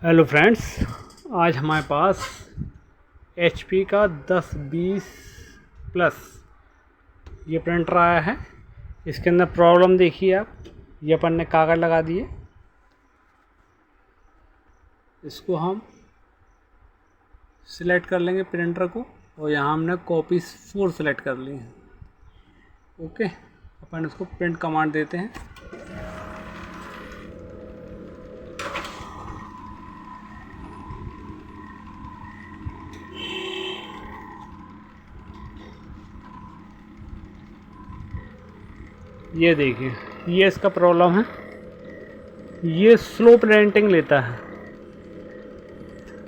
Hello friends, आज हमारे पास HP का 1020 प्लस ये प्रिंटर आया है। इसके अंदर प्रॉब्लम देखिए आप, ये अपन ने कागज़ लगा दिए। इसको हम सिलेक्ट कर लेंगे प्रिंटर को, और यहाँ हमने कॉपीज 4 सिलेक्ट कर ली है। ओके, अपन इसको प्रिंट कमांड देते हैं। ये देखिए, ये इसका प्रॉब्लम है, ये स्लो प्रिंटिंग लेता है।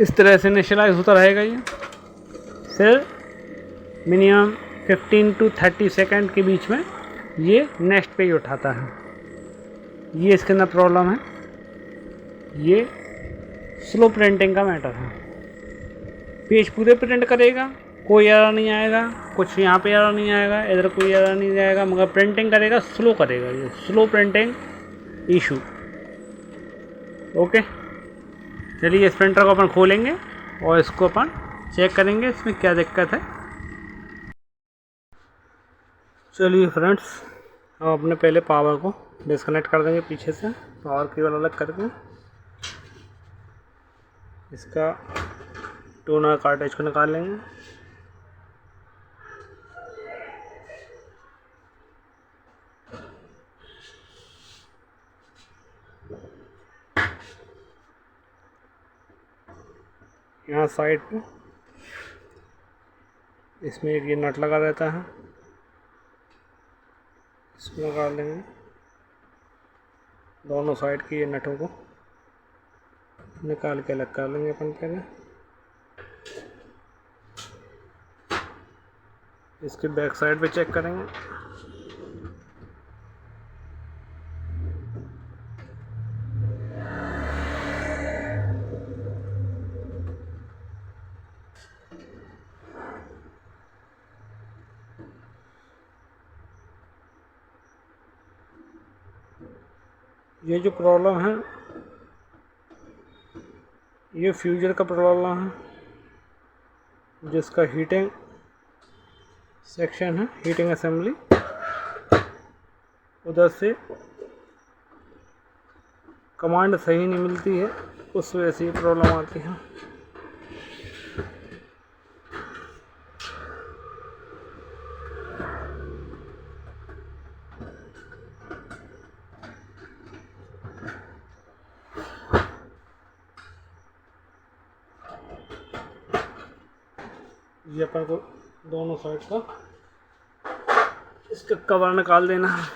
इस तरह से इनिशियलाइज होता रहेगा ये, फिर मिनिमम 15 to 30 सेकंड के बीच में ये नेक्स्ट पेज उठाता है। ये इसके अंदर प्रॉब्लम है, ये स्लो प्रिंटिंग का मैटर है। पेज पूरे प्रिंट करेगा, कोई एरर नहीं आएगा, कुछ यहाँ पे एरर नहीं आएगा, इधर कोई एरर नहीं आएगा, मगर प्रिंटिंग करेगा स्लो करेगा, ये स्लो प्रिंटिंग इशू। ओके, चलिए इस प्रिंटर को अपन खोलेंगे और इसको अपन चेक करेंगे इसमें क्या दिक्कत है। चलिए फ्रेंड्स, हम अपने पहले पावर को डिस्कनेक्ट कर देंगे पीछे से, पावर केबल अलग करके इसका टोनर कार्टेज को निकाल लेंगे। यहाँ साइड पे इसमें एक ये नट लगा रहता है, इसमें लगा लेंगे। दोनों साइड की ये नटों को निकाल के अलग कर लेंगे अपन पहले। इसके बैक साइड पे चेक करेंगे। ये जो प्रॉब्लम है, ये फ्यूजर का प्रॉब्लम है, जिसका हीटिंग सेक्शन है, हीटिंग असेंबली, उधर से कमांड सही नहीं मिलती है, उस वजह से ये प्रॉब्लम आती है। ये अपन को दोनों साइड का इसका कवर निकाल देना है।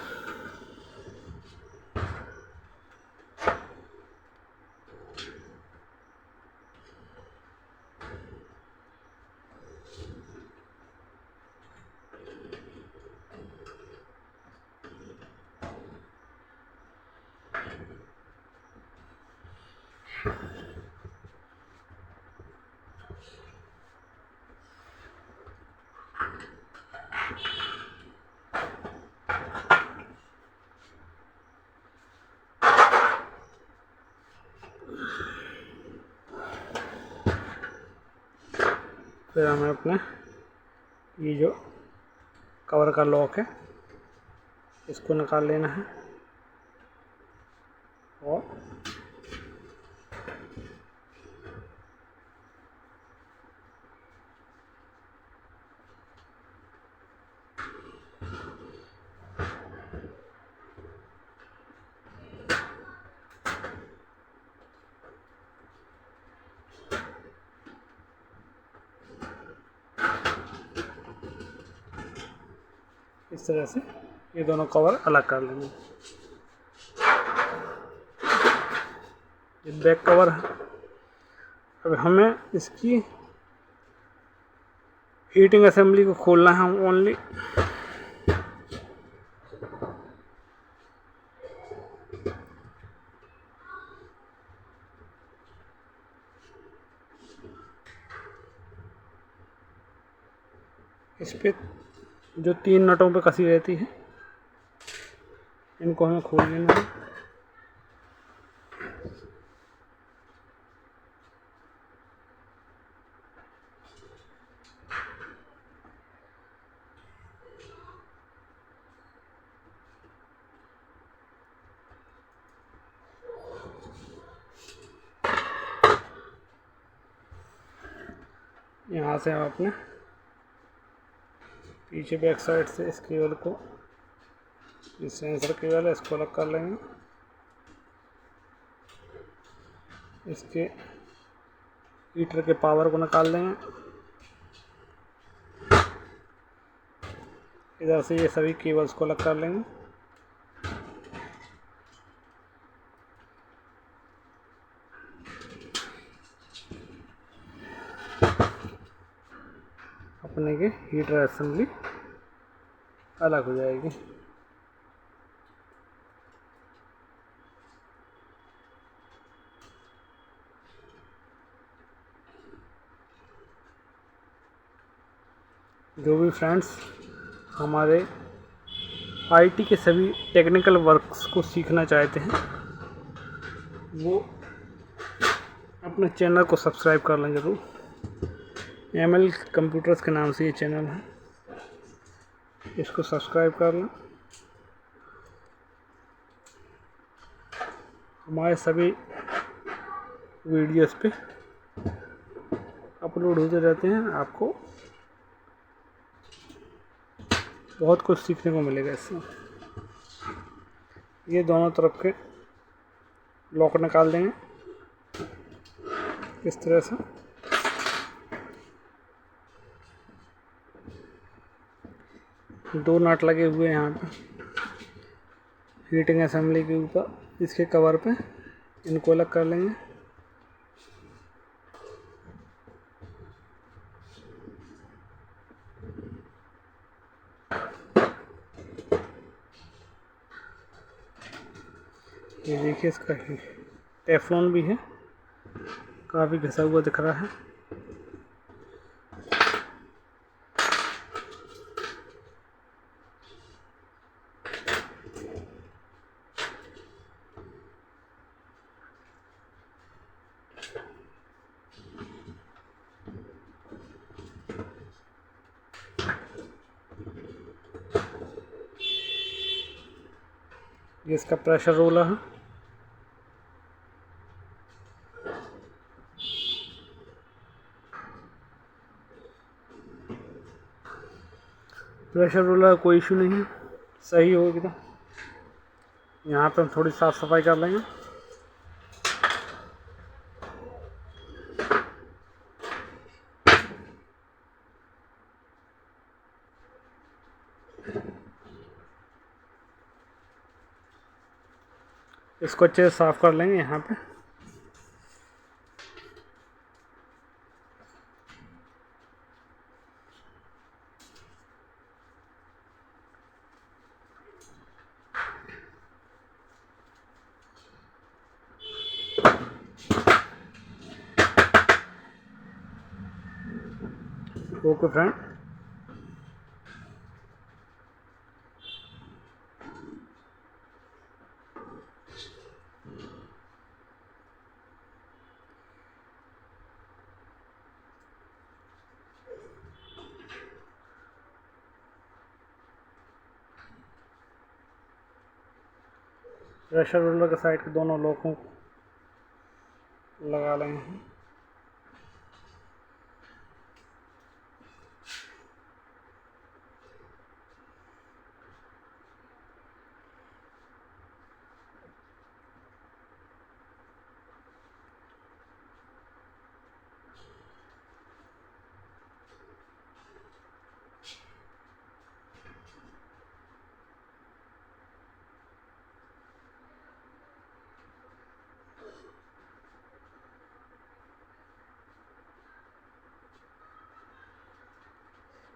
फिर हमें अपने ये जो कवर का लॉक है इसको निकाल लेना है, और इस तरह से ये दोनों कवर अलग कर लेंगे। ये बैक कवर है। अब हमें इसकी हीटिंग असेंबली को खोलना है ओनली। इस पे जो 3 नटों पे कसी रहती है, इनको हमें खोल लेना है। यहाँ से हम अपने पीछे बैक साइड से इस केबल को, इस सेंसर केबल है, इसको अलग कर लेंगे। इसके हीटर के पावर को निकाल देंगे। इधर से ये सभी केबल्स को अलग कर लेंगे। अपने के हीटर असेंबली अलग हो जाएगी। जो भी फ्रेंड्स हमारे आईटी के सभी टेक्निकल वर्क्स को सीखना चाहते हैं वो अपने चैनल को सब्सक्राइब कर लें ज़रूर। एमएल कंप्यूटर्स के नाम से ये चैनल है, इसको सब्सक्राइब कर लें। हमारे सभी वीडियोस पे अपलोड होते रहते हैं, आपको बहुत कुछ सीखने को मिलेगा इससे। ये दोनों तरफ के लॉक निकाल देंगे इस तरह से। दो नट लगे हुए हैं यहाँ पे हीटिंग असेंबली के ऊपर, इसके कवर पे, इनको अलग कर लेंगे। ये देखिए इसका टेफ्लॉन भी है, काफ़ी घसा हुआ दिख रहा है। ये इसका प्रेशर रोलर है। प्रेशर रोलर कोई इशू नहीं है, सही हो एकदम। यहाँ पे हम थोड़ी साफ़ सफाई कर लेंगे। इसको अच्छे से साफ़ कर लेंगे यहाँ पे। ओके फ्रेंड, प्रेशर रोलर के साइड के दोनों लॉकों लगा लेंगे।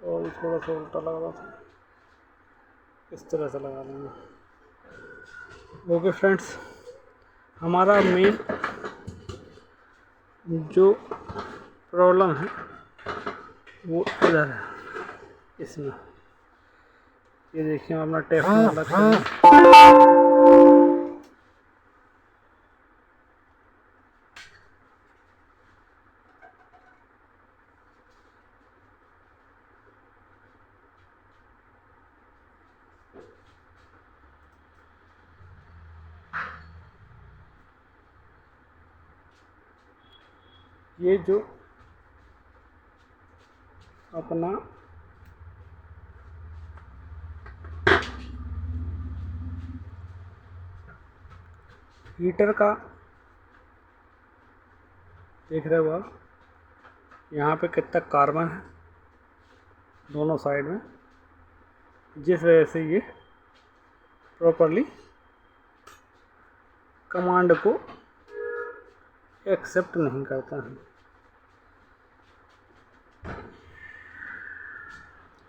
और थोड़ा सा उल्टा लग रहा था, इस तरह से लगा लेंगे। ओके फ्रेंड्स, हमारा मेन जो प्रॉब्लम है वो इधर है, इसमें। ये देखिए हम अपना टेफ्लॉन अलग करेंगे। ये जो अपना हीटर का देख रहे हो आप, यहाँ पे कितना कार्बन है दोनों साइड में, जिस वजह से ये प्रॉपरली कमांड को एक्सेप्ट नहीं करता है।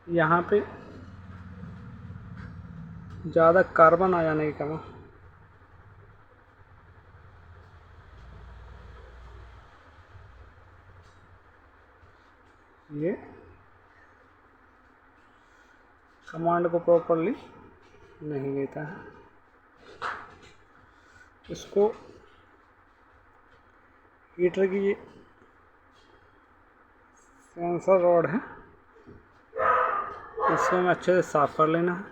यहाँ पे ज़्यादा कार्बन आ जाने के कारण ये कमांड को प्रॉपरली नहीं लेता है। इसको हीटर की ये सेंसर रॉड है, इसको हमें अच्छे से साफ कर लेना है।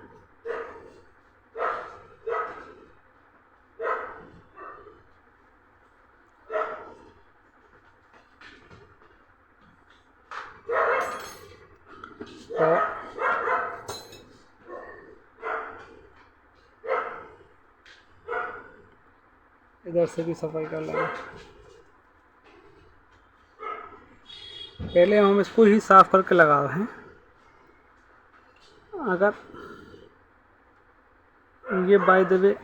और इधर से भी सफाई कर लेंगे। पहले हम इसको ही साफ करके लगा रहे हैं। अगर ये बाय द वे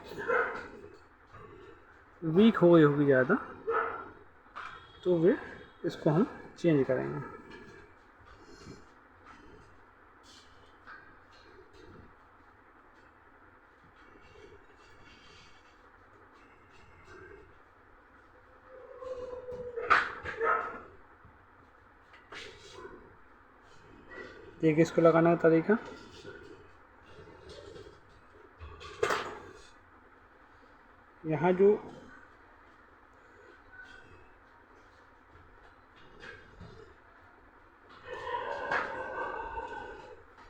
वीक हो गई होगी ज़्यादा, तो वे इसको हम चेंज करेंगे। देखिए इसको लगाने का तरीका, यहाँ जो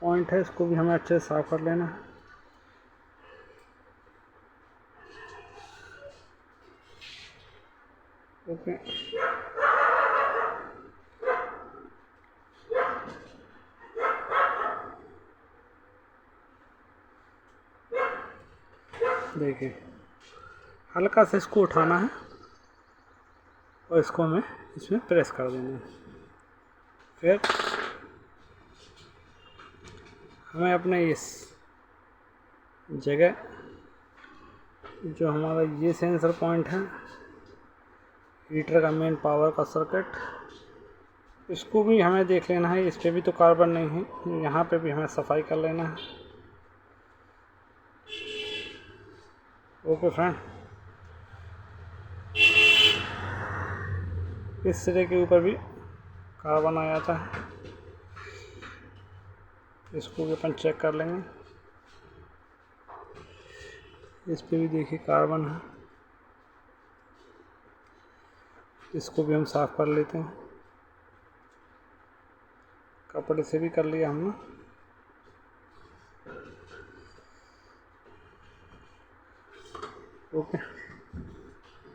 पॉइंट है इसको भी हमें अच्छे से साफ कर लेना है। ओके, देखिए हल्का से इसको उठाना है और इसको हमें इसमें प्रेस कर देना है। फिर हमें अपने इस जगह जो हमारा ये सेंसर पॉइंट है, हीटर का मेन पावर का सर्किट, इसको भी हमें देख लेना है। इस पे भी तो कार्बन नहीं है, यहाँ पे भी हमें सफाई कर लेना है। ओके फ्रेंड, इस सिरे के ऊपर भी कार्बन आ जाता है, इसको भी अपन चेक कर लेंगे। इस पे भी देखिए कार्बन है, इसको भी हम साफ कर लेते हैं। कपड़े से भी कर लिया हमने। ओके,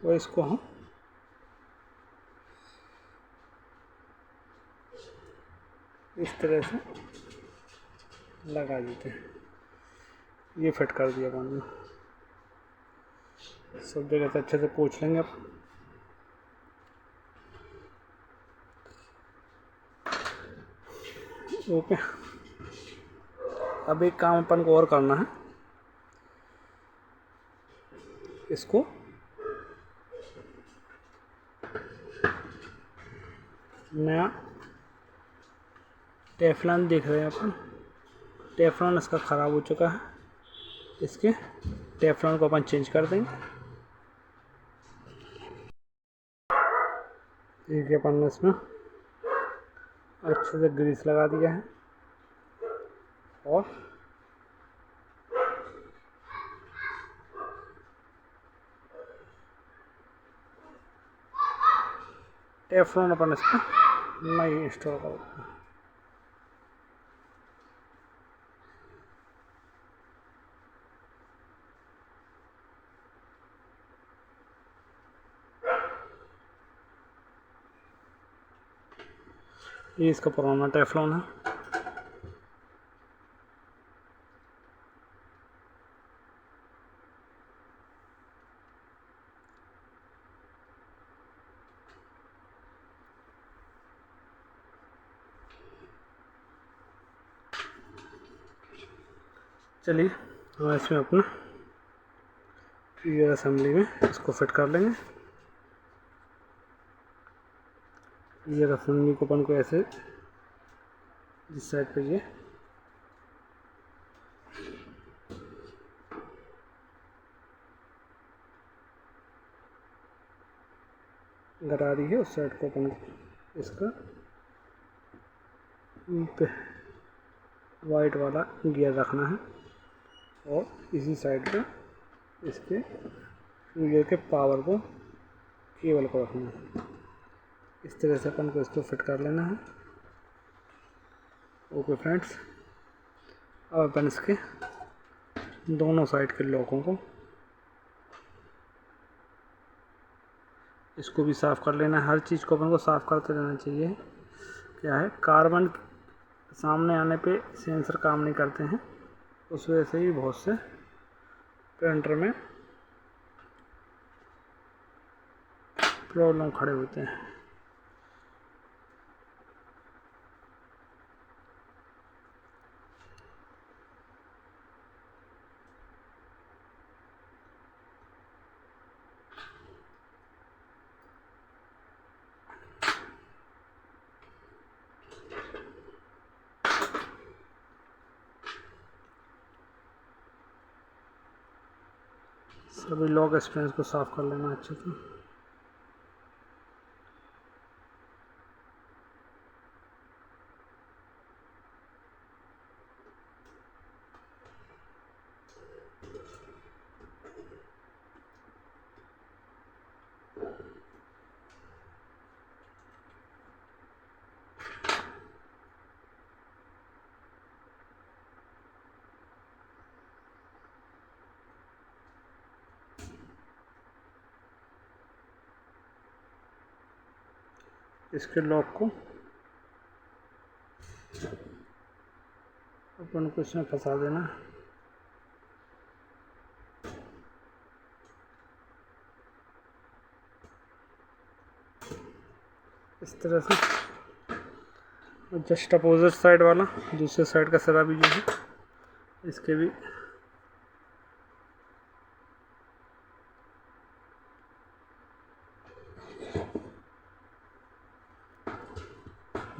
और इसको हम इस तरह से लगा देते हैं। ये फिट कर दिया हमने, सब जगह से अच्छे से पोंछ लेंगे अब। ओके, अब एक काम अपन को और करना है, इसको नया टेफ्लॉन देख रहे हैं अपन, टेफ्लॉन इसका ख़राब हो चुका है, इसके टेफ्लॉन को अपन चेंज कर देंगे। देखिए अपन ने इसमें अच्छे से ग्रीस लगा दिया है और टेफ्लॉन अपन इसको नहीं इंस्टॉल कर देंगे। ये इसका पुराना टेफ्लॉन है। चलिए हम इसमें अपना ट्रिगर असेंबली में इसको फिट कर लेंगे। ट्रिगर असेंबली को अपन को ऐसे इस साइड पे ये गरारी है, उस साइड को अपन को इसका वाइट वाला गियर रखना है और इसी साइड पे इसके गियर के पावर को केबल को रखना है। इस तरह से अपन को इसको फिट कर लेना है। ओके फ्रेंड्स, अब अपन इसके दोनों साइड के लॉकों को इसको भी साफ़ कर लेना है। हर चीज़ को अपन को साफ़ करते रहना चाहिए। क्या है, कार्बन सामने आने पे सेंसर काम नहीं करते हैं, उस वजह से ही बहुत से प्रिंटर में प्रॉब्लम खड़े होते हैं। सभी लॉक स्प्रिंग्स को साफ़ कर लेना अच्छे से। इसके लॉक को अपन को इसमें फंसा देना। इस तरह से जस्ट अपोजिट साइड वाला दूसरे साइड का सिरा भी जो है इसके भी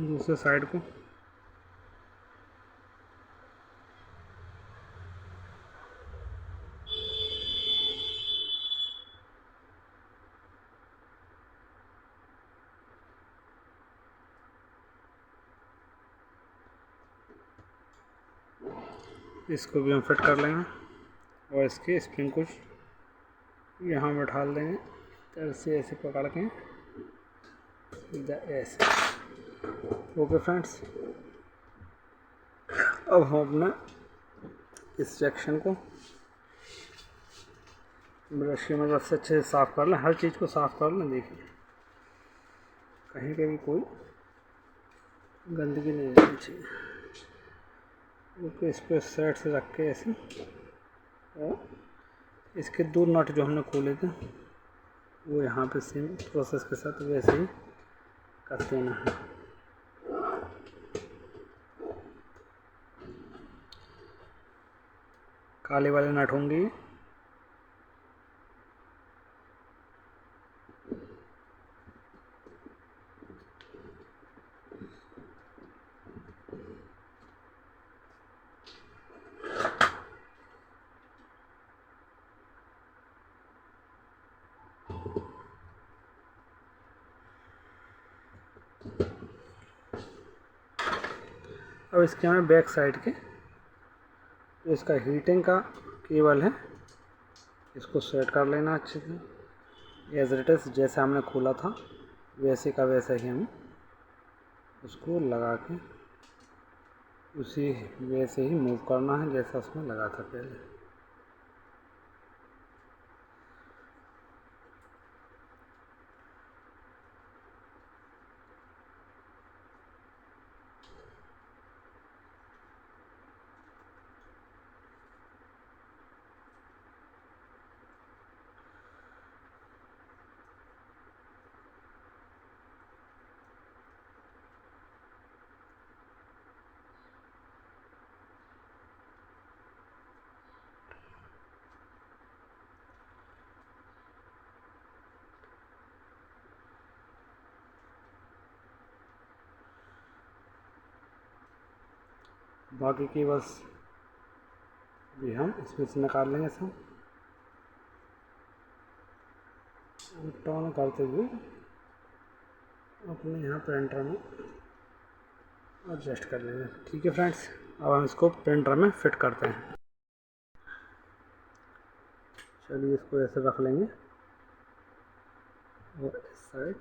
दूसरे साइड को इसको भी हम फिट कर लेंगे और इसके स्प्रिंग को यहाँ बैठा देंगे। तरह से ऐसे पकड़ के ऐसे। ओके फ्रेंड्स, अब हम अपना इस सेक्शन को ब्रश की मदद से अच्छे से साफ़ कर लें। हर चीज़ को साफ़ कर लें। देखिए कहीं पे भी कोई गंदगी नहीं रहनी चाहिए। ओके, इसको इस साइड से रख के ऐसे, और इसके दो नट जो हमने खोले थे वो यहाँ पे सेम प्रोसेस के साथ वैसे ही कर देना है। काले वाले नट होंगे। अब इसके हमें बैक साइड के जो इसका हीटिंग का केबल है इसको सेट कर लेना अच्छे से। एज इट इज़ जैसे हमने खोला था वैसे का वैसा ही हमें उसको लगा के उसी वैसे ही मूव करना है जैसा उसमें लगा था पहले। बाकी केबल्स भी हम इसमें से निकाल लेंगे सब। टर्न करते हुए अपने यहाँ प्रिंटर में एडजस्ट कर लेंगे। ठीक है फ्रेंड्स, अब हम इसको प्रिंटर में फिट करते हैं। चलिए इसको ऐसे रख लेंगे और इस साइड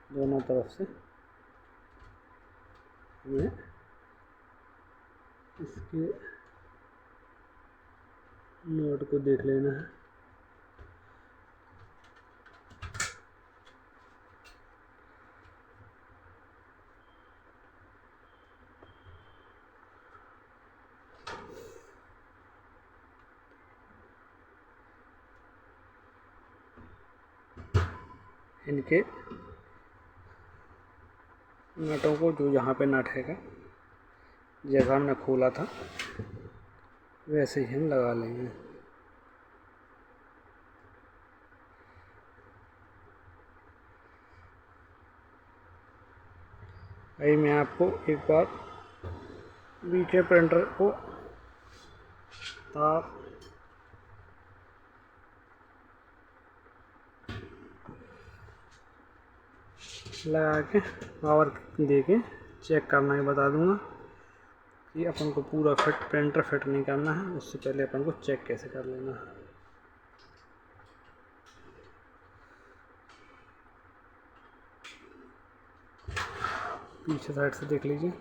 दोनों तरफ से हमें इसके नोट को देख लेना है। इनके नटों को, जो यहाँ पे नट हैगा जैसा हमने खोला था वैसे ही हम लगा लेंगे। अभी मैं आपको एक बार बीच में प्रिंटर को तार लगा के पावर दे के चेक करना ही बता दूंगा कि अपन को पूरा फिट प्रिंटर फिट नहीं करना है। उससे पहले अपन को चेक कैसे कर लेना है। पीछे साइड से देख लीजिए।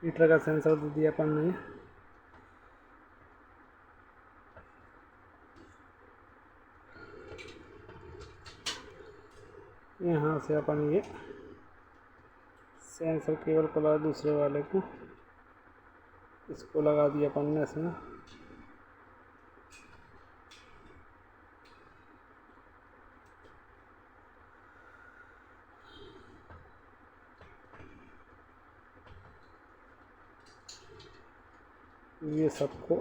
हीटर का सेंसर दे दिया अपन ने। यहाँ से अपन ये सेंसर केबल को लगा, दूसरे वाले को इसको लगा दिया अपन ने इसमें। ये सबको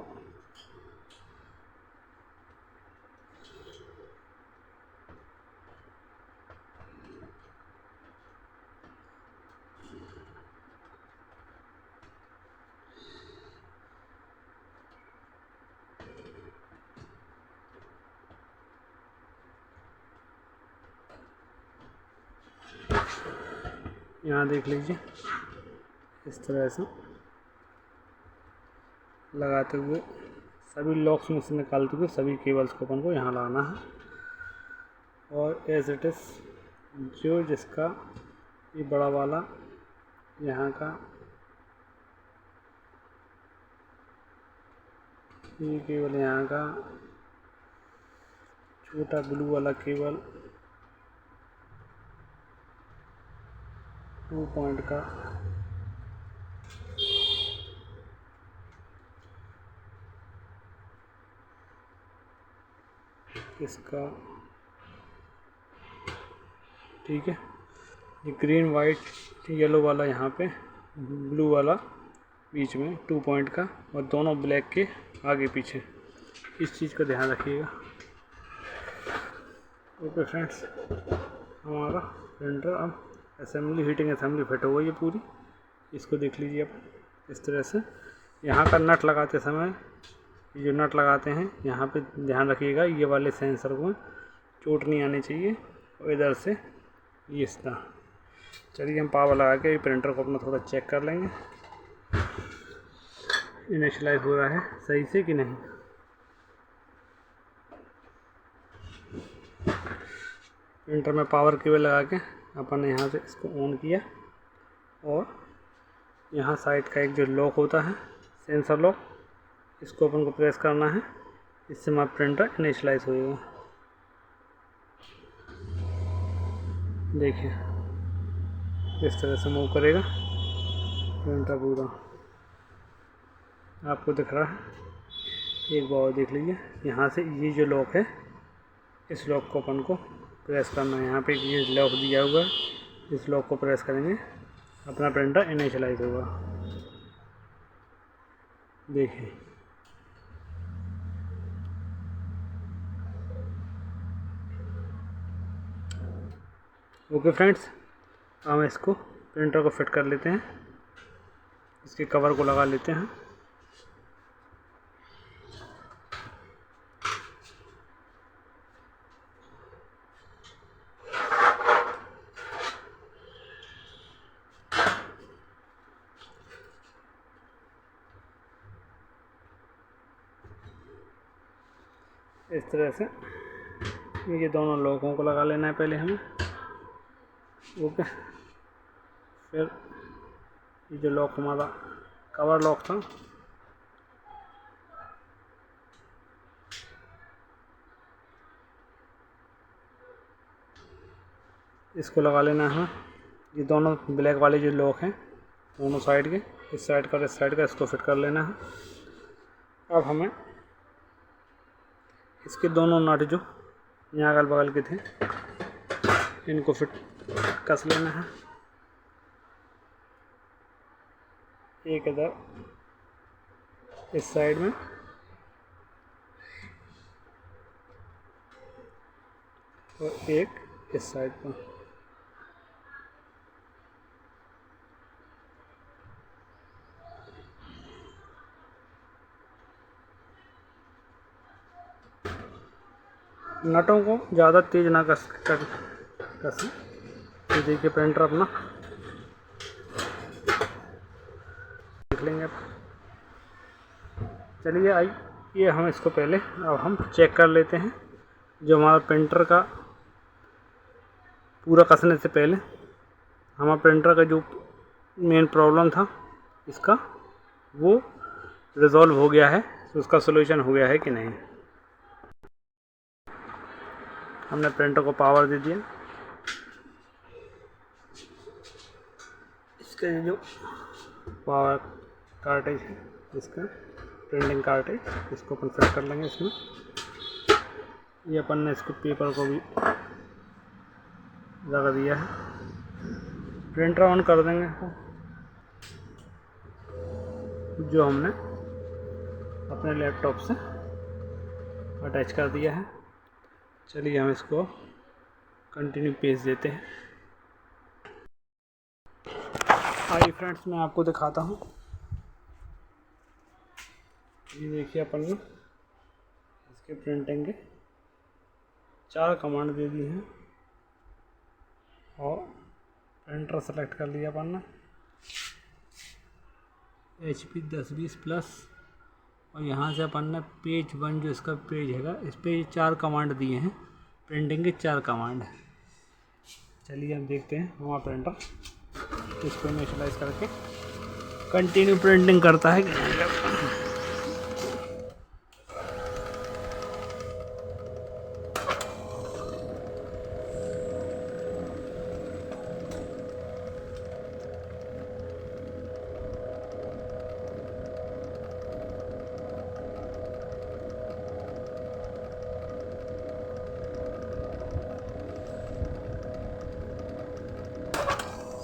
यहाँ देख लीजिए, इस तरह से लगाते हुए सभी लॉक्स में से निकालते हुए सभी केबल्स को अपन को यहाँ लाना है। और एज इट इज़ जो जिसका ये बड़ा वाला यहाँ का ये केबल, यहाँ का छोटा ब्लू वाला केबल 2 पॉइंट का, इसका, ठीक है। ये ग्रीन वाइट येलो वाला यहाँ पे, ब्लू वाला बीच में 2 पॉइंट का, और दोनों ब्लैक के आगे पीछे। इस चीज़ का ध्यान रखिएगा। ओके फ्रेंड्स, हमारा प्रिंटर अब असेंबली, हीटिंग असेंबली फिट हो गई है पूरी। इसको देख लीजिए आप इस तरह से। यहाँ का नट लगाते समय, ये जो नट लगाते हैं यहाँ पे ध्यान रखिएगा, ये वाले सेंसर को चोट नहीं आनी चाहिए। और इधर से ये इस तरह। चलिए हम पावर लगा के प्रिंटर को अपना थोड़ा चेक कर लेंगे, इनिशियलाइज हो रहा है सही से कि नहीं। प्रिंटर में पावर केबल लगा के अपन ने यहाँ से इसको ऑन किया, और यहाँ साइड का एक जो लॉक होता है सेंसर लॉक, इसको अपन को प्रेस करना है इससे हमारा प्रिंटर इनिशियलाइज होगा। देखिए इस तरह से मूव करेगा प्रिंटर पूरा, आपको दिख रहा है। एक बार देख लीजिए, यहाँ से ये जो लॉक है, इस लॉक को अपन को प्रेस करना है। यहाँ पे ये लॉक दिया हुआ है, इस लॉक को प्रेस करेंगे, अपना प्रिंटर इनिशियलाइज होगा। देखिए ओके फ्रेंड्स, हम इसको प्रिंटर को फिट कर लेते हैं, इसके कवर को लगा लेते हैं। इस तरह से ये दोनों लॉकों को लगा लेना है पहले हमें। ओके, फिर ये जो लॉक हमारा कवर लॉक था, इसको लगा लेना है। ये दोनों ब्लैक वाले जो लॉक हैं दोनों साइड के, इस साइड का और इस साइड का, इसको फिट कर लेना है। अब हमें इसके दोनों नट जो यहाँ अगल बगल के थे, इनको फिट कस लेना है। एक इधर इस साइड में और एक इस साइड पर। नटों को ज़्यादा तेज़ ना कसें। तो देखिए प्रिंटर अपना देख लेंगे। चलिए आइए हम इसको पहले अब हम चेक कर लेते हैं। जो हमारा प्रिंटर का पूरा कसने से पहले हमारा प्रिंटर का जो मेन प्रॉब्लम था इसका, वो रिज़ॉल्व हो गया है, तो उसका सलूशन हो गया है कि नहीं। हमने प्रिंटर को पावर दे दिया। इसका जो पावर कार्टेज है, इसका प्रिंटिंग कार्टेज, इसको अपन फिट कर लेंगे इसमें। ये अपन ने इसको पेपर को भी लगा दिया है। प्रिंटर ऑन कर देंगे, जो हमने अपने लैपटॉप से अटैच कर दिया है। चलिए हम इसको कंटिन्यू पेज देते हैं। आइए फ्रेंड्स, मैं आपको दिखाता हूँ। ये देखिए अपन ने इसके प्रिंटिंग के 4 कमांड दे दी हैं और प्रिंटर सेलेक्ट कर लिया अपन ने, HP 1020 प्लस। और यहाँ से अपन ने पेज 1 जो इसका पेज हैगा, इस पे 4 कमांड दिए हैं, प्रिंटिंग के 4 कमांड। चलिए हम देखते हैं हमारा प्रिंटर इसको इनिशियलाइज करके कंटिन्यू प्रिंटिंग करता है कि नहीं करता।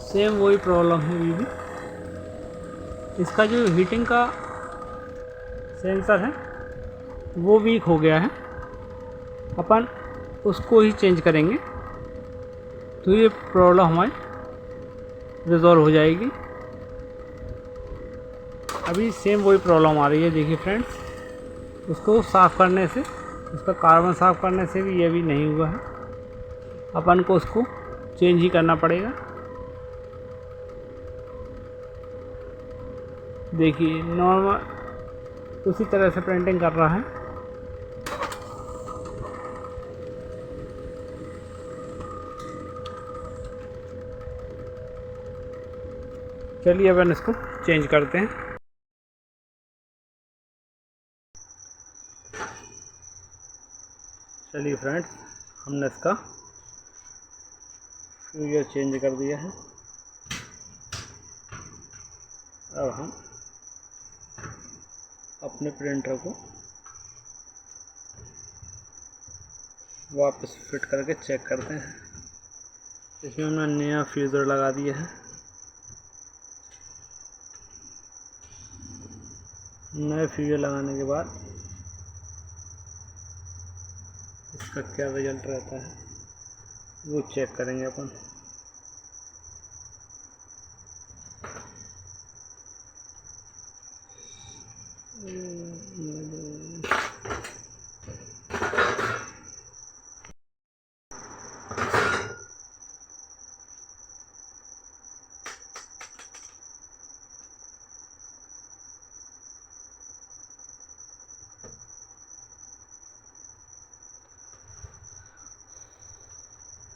सेम वही प्रॉब्लम है ये भी। इसका जो हीटिंग का सेंसर है वो वीक हो गया है, अपन उसको ही चेंज करेंगे तो ये प्रॉब्लम हमारी रिज़ॉल्व हो जाएगी। अभी सेम वही प्रॉब्लम आ रही है। देखिए फ्रेंड्स, उसको साफ़ करने से, उसका कार्बन साफ़ करने से भी ये भी नहीं हुआ है। अपन को उसको चेंज ही करना पड़ेगा। देखिए नॉर्मल उसी तरह से प्रिंटिंग कर रहा है। चलिए अपन इसको चेंज करते हैं। चलिए फ्रेंड्स, हमने इसका फ्यूजर चेंज कर दिया है। अब हम अपने प्रिंटर को वापस फिट करके चेक करते हैं। इसमें हमने नया फ्यूज़र लगा दिया है। नए फ्यूज़र लगाने के बाद इसका क्या रिजल्ट रहता है वो चेक करेंगे अपन।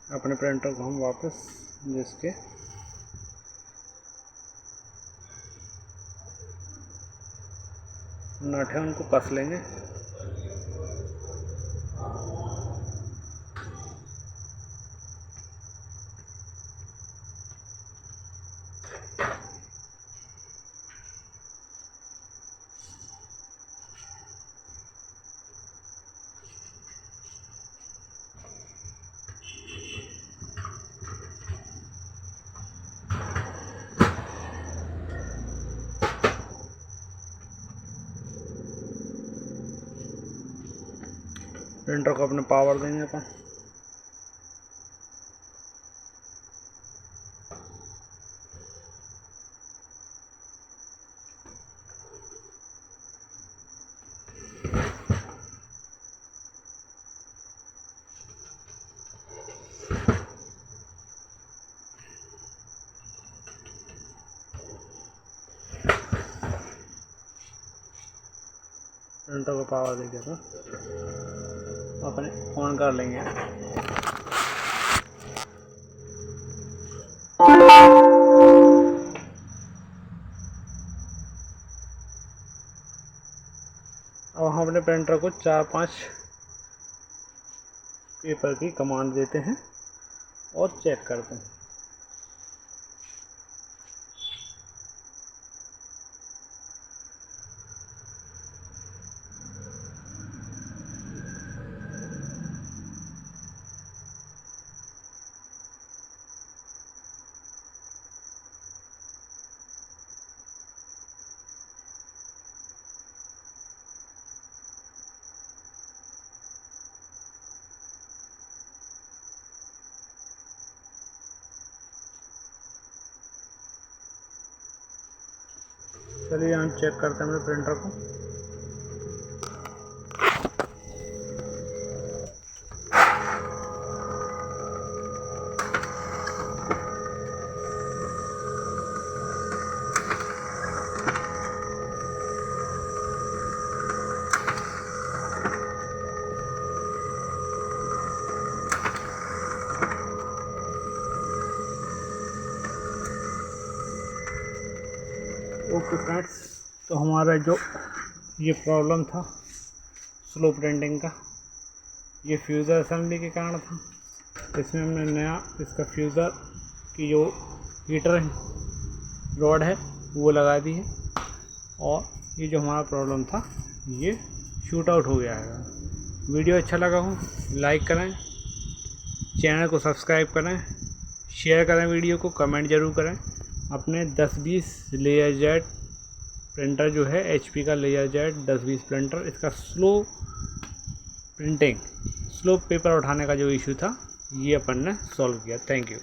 अपने प्रिंटर को हम वापस जिसके नट है उनको कस लेंगे। प्रिंटर को अपने पावर देंगे अपन। प्रिंटर को पावर देके तो अपने ऑन कर लेंगे। अब हम अपने प्रिंटर को 4-5 पेपर की कमांड देते हैं और चेक करते हैं। चलिए हम चेक करते हैं अपने प्रिंटर को। ओके फ्रेंड्स, तो हमारा जो ये प्रॉब्लम था स्लो प्रिंटिंग का, ये फ्यूज़र असेंबली के कारण था। इसमें हमने नया इसका फ्यूज़र की जो हीटर रॉड है वो लगा दी है और ये जो हमारा प्रॉब्लम था ये शूट आउट हो गया है। वीडियो अच्छा लगा हो लाइक करें, चैनल को सब्सक्राइब करें, शेयर करें वीडियो को, कमेंट ज़रूर करें। अपने 1020 लेयर जेट प्रिंटर जो है HP का लेयर जेट 1020 प्रिंटर, इसका स्लो प्रिंटिंग, स्लो पेपर उठाने का जो इशू था ये अपन ने सॉल्व किया। Thank you.